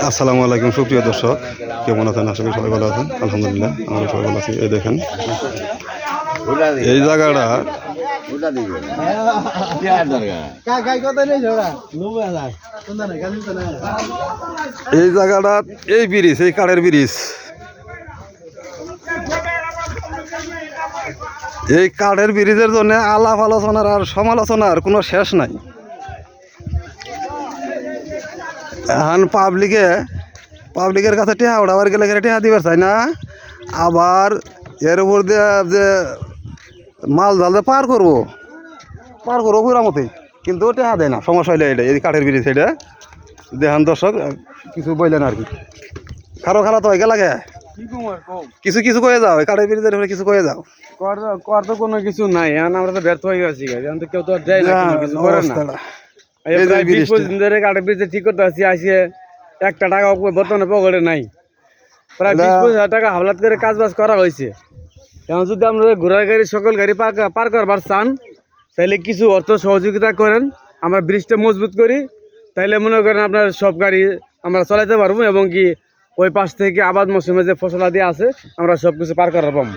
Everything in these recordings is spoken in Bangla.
আসসালামু আলাইকুম সুপ্রিয় দর্শক, কেমন আছেন? আশা করি সবাই ভালো আছেন। আলহামদুলিল্লাহ আমরা সবাই ভালো আছি। এই দেখেন এই জায়গাটা, এই জায়গাটা এই ব্রিজ, এই কাঠের ব্রিজ, এই কাঠের ব্রিজের জন্য আলাপ আলোচনার আর সমালোচনার কোনো শেষ নাই। এখন পাবলিকের কাছে টেহা ওঠাবার গেলে টেহা দিবার চাই না, আবার এর উপর দিয়ে যে মাল জাল যে পার করবো পুরা মতে, কিন্তু টেহা দেয় না। সমস্যা হইলে এটা এই কাঠের ব্রিজ, এটা দেখান দর্শক কিছু বললেন আর কি। খারো খারাপ তো গেলা গে কিছু কিছু কয়ে যাও, এই কাঠের ব্রিজের উপরে কিছু কয়ে যাও। কর তো কোনো কিছু নাই, এখন আমরা তো ব্যর্থ হয়ে গেছি। এখন তো কেউ তো দেয় না, কিছু করে না। প্রায় 20-25 দিন ধরে কাঠের ব্রিজে ঠিক করতে আসি, আসিয়ে একটা টাকা বর্তমানে পকেটে নাই। প্রায় 20-25 হাজার টাকা হাওলাত করে কাজ বাজ করা হয়েছে। এখন যদি আমরা ঘোড়ার গাড়ি সকল গাড়ি পার করবার চান, তাহলে কিছু অর্থ সহযোগিতা করেন, আমরা ব্রিজটা মজবুত করি, তাইলে মনে করেন আপনার সব গাড়ি আমরা চালাতে পারবো, এবং কি ওই পাশ থেকে আবাদ মৌসুমে যে ফসলাদি আছে আমরা সব কিছু পার করার পাবো।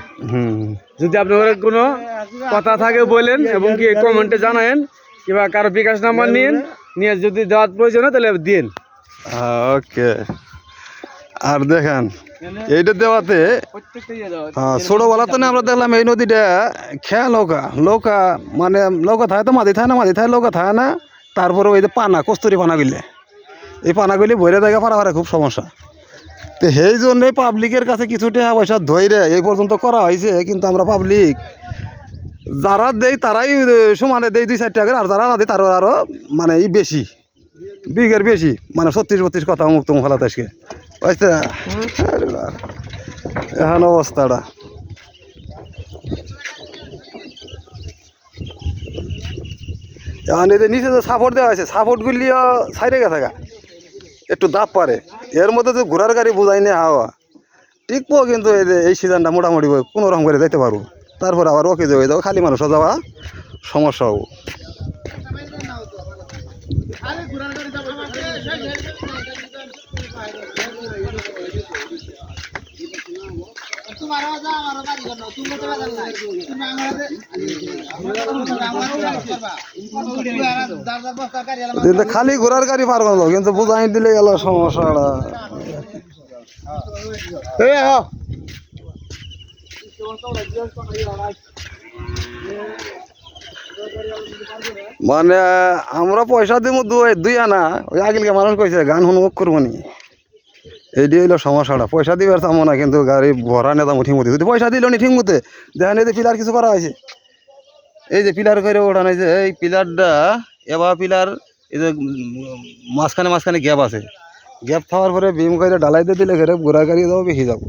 যদি আপনার কোনো কথা থাকে বলেন, এবং কি কমেন্টে জানায়েন, কিংবা কারো বিকাশ নাম্বার নিয়ে যদি দেওয়ার প্রয়োজন হয় তাহলে দিন। ওকে। আর দেখেন এইটা দেওয়াতে ছোটবেলা তো আমরা দেখলাম এই নদীটা খেয়া নৌকা মানে নৌকা থাকে তো মাঝি থাকে না, মাঝি থাকে নৌকা থাকে না। তারপরে ওই যে পানা, কস্তুরি পানা গিলে, এই পানাগুলি ভরে জায়গা পারা খুব সমস্যা। তো সেই জন্যই পাবলিকের কাছে কিছু টাকা পয়সা ধরে এই পর্যন্ত করা হয়েছে। কিন্তু আমরা পাবলিক যারা দেই তারাই সমানে দেই 2-4 টাকা, আর যারা না দেয় তারা আরও মানে এই বেশি, বিঘের বেশি, মানে 36-32 কথা মুক্ত মুখালাত আজকে বুঝতে এখন অবস্থাটা। এখন এদের নিচে যে সাপোর্ট দেওয়া হয়েছে, সাপোর্টগুলিও সাইডে গেছে একটু দাপ পারে, এর মধ্যে তো ঘোড়ার গাড়ি বোঝাই না হাওয়া টিকবো। কিন্তু এই সিজনটা মোটামুটি কোনো রকম করে যেতে পারবো, তারপর আবার ওকে যে হয়ে যাবো, খালি মানুষও যাওয়া সমস্যা হবো। খালি ঘোড়ার গাড়ি পার করবো, কিন্তু বুঝাই দিলে গেল সমস্যাটা। মানে আমরা পয়সা দিব 2 আনা, ওই আগেলকে মানুষ কইছে গান হুনমুখ করবো নি, এইটি হইলো সমস্যাটা। পয়সা দিবার চামো না, কিন্তু গাড়ি ভরা নেতাম ঠিক মতো। যদি পয়সা দিল নি ঠিক মতো, দেখেন এই যে পিলার কিছু করা হয়েছে, এই যে পিলার করে ওঠানো হয়েছে, এই পিলারটা এবার পিলার এই যে মাঝখানে গ্যাপ আছে, গ্যাপ থাকার পরে বিম করে ডালাই দিয়ে দিলে ঘরে ঘোড়া গাড়ি যাবো, বেশি যাবো।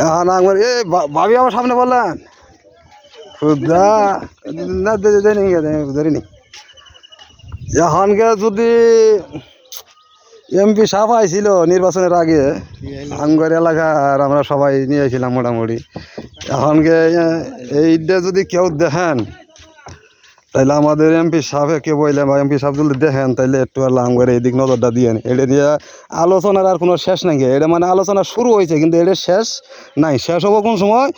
এখন আমার এই ভাবি আমার সামনে বললেন খুদা না ধরিনি। এখনকে যদি এমপি সাহেব আইছিল নির্বাচনের আগে আঙ্গর এলাকার, আমরা সবাই নিয়েছিলাম মোটামুটি। এখনকে এইটা যদি কেউ দেখেন, তাইলে আমাদের এমপি সাহেবকে বললেন, বা এমপি সাহেব যদি দেখেন, তাইলে একটু আঙ্গরে এই দিক নজরটা দিয়ে এটা দিয়ে আলোচনার আর কোনো শেষ নাই। এটা মানে আলোচনা শুরু হয়েছে, কিন্তু এটা শেষ নাই। শেষ হবো কোন সময়?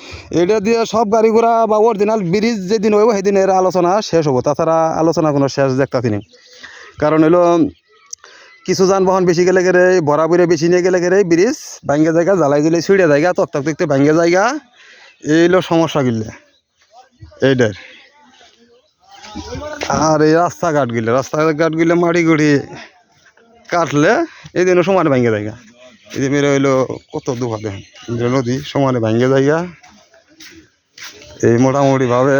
এটা দিয়ে সব গাড়ি ঘোড়া বা অরিজিনাল ব্রিজ যেদিন হইব সেদিন এর আলোচনা শেষ হবো, তাছাড়া আলোচনা কোনো শেষ দেখতেছি না। কারণ হলো কিছু যানবাহন বেশি গেলে গেলে, বরাবরে বেশি নিয়ে গেলে গেলে ব্রিজ ভাঙ্গে জায়গা, জ্বালাই দিলে ছুড়ে জায়গা, তক্তাক দেখতে ভাঙ্গে জায়গা, এই হলো সমস্যা গিলে এইটার। আর এই রাস্তাঘাট গিলে মাটি গুড়ি কাটলে এই দিনও সমানে ভাঙ্গে জায়গা। এই যে মেরে হইলো কত দুঃখ দেখেন, নদী সমানে ভাঙ্গে জায়গা। এই মোটামুটি ভাবে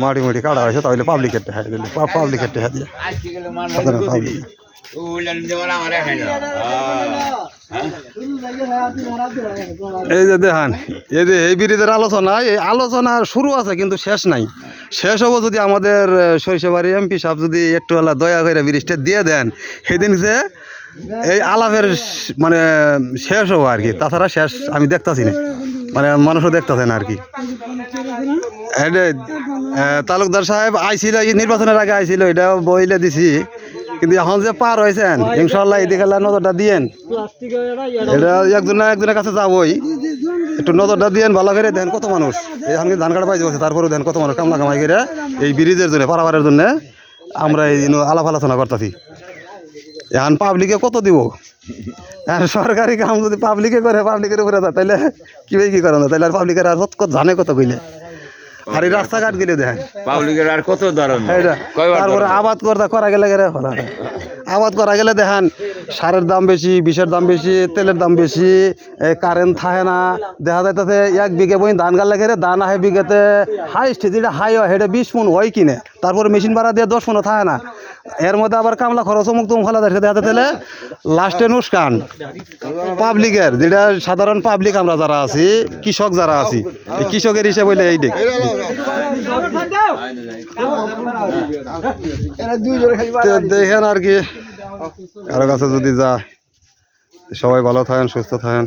মাটি মুটি কাটা হয়েছে, তাহলে পাবলিকের টেহা দিলে, পাবলিকের টেহা দিয়ে পাবলিক। এই যে দেখান, এই যে এই ব্রিজের আলোচনা, এই আলোচনার শুরু আছে কিন্তু শেষ নাই। শেষ হবো যদি আমাদের শৈশবাড়ি এমপি সাহেব যদি একটু দয়া করে ব্রিজটা দিয়ে দেন, সেদিন যে এই আলাপের মানে শেষ হবো আর কি। তাছাড়া শেষ আমি দেখতেছি না, মানে মানুষও দেখতেছে না আর কি। তালুকদার সাহেব আইছিল, নির্বাচনের আগে আইছিল, এটা বইলে দিছি কিন্তু এখন যে পার হয়েছেন ইনশাল্লাহ এদিকে নজরটা দিয়েন, এটা একজনের কাছে যাবই, একটু নজরটা দিয়েন ভালো করে। দেন কত মানুষ এখন ধান কাটা পাইছে বলছে, তারপরে দেন কত মানুষ কামলা কামাই করে এই ব্রিজের জন্য পারাবারের জন্য আমরা এই আলাপ আলোচনা করতেছি। এখন পাবলিকে কত দিব? সরকারি কাম যদি পাবলিকে করে পাবলিকের উপরে যায় তাহলে কি করে না, তাহলে আর পাবলিকের আর জানে কত কইলে। আর এই রাস্তাঘাট গেলে দেখেন পাবলিকের আর কত দাঁড়ান, তারপরে আবাদ করা গেলে আবাদ করা গেলে দেখেন সারের দাম বেশি, বিষের দাম বেশি, তেলের দাম বেশি, কারেন্ট থাকে না। দেখা যাইতেছে 1 বিঘে বই ধান গাল লাগে, ধান আহে বিঘাতে হাইস্ট যেটা হাই হয় সেটা 20 মণ হয় কিনে, তারপরে মেশিন ভাড়া দিয়ে 10 মণও থাকে না। এর মধ্যে আবার কামলা খরচ অমুক তুম ফলা দেখা যাচ্ছে, লাস্টে নুকসান পাবলিকের, যেটা সাধারণ পাবলিক আমরা যারা আছি, কৃষক যারা আছি, এই কৃষকের হিসেবে হইলে এই দেখেন আর কি। কারো কাছে যদি যায়, সবাই ভালো থাকেন, সুস্থ থাকেন।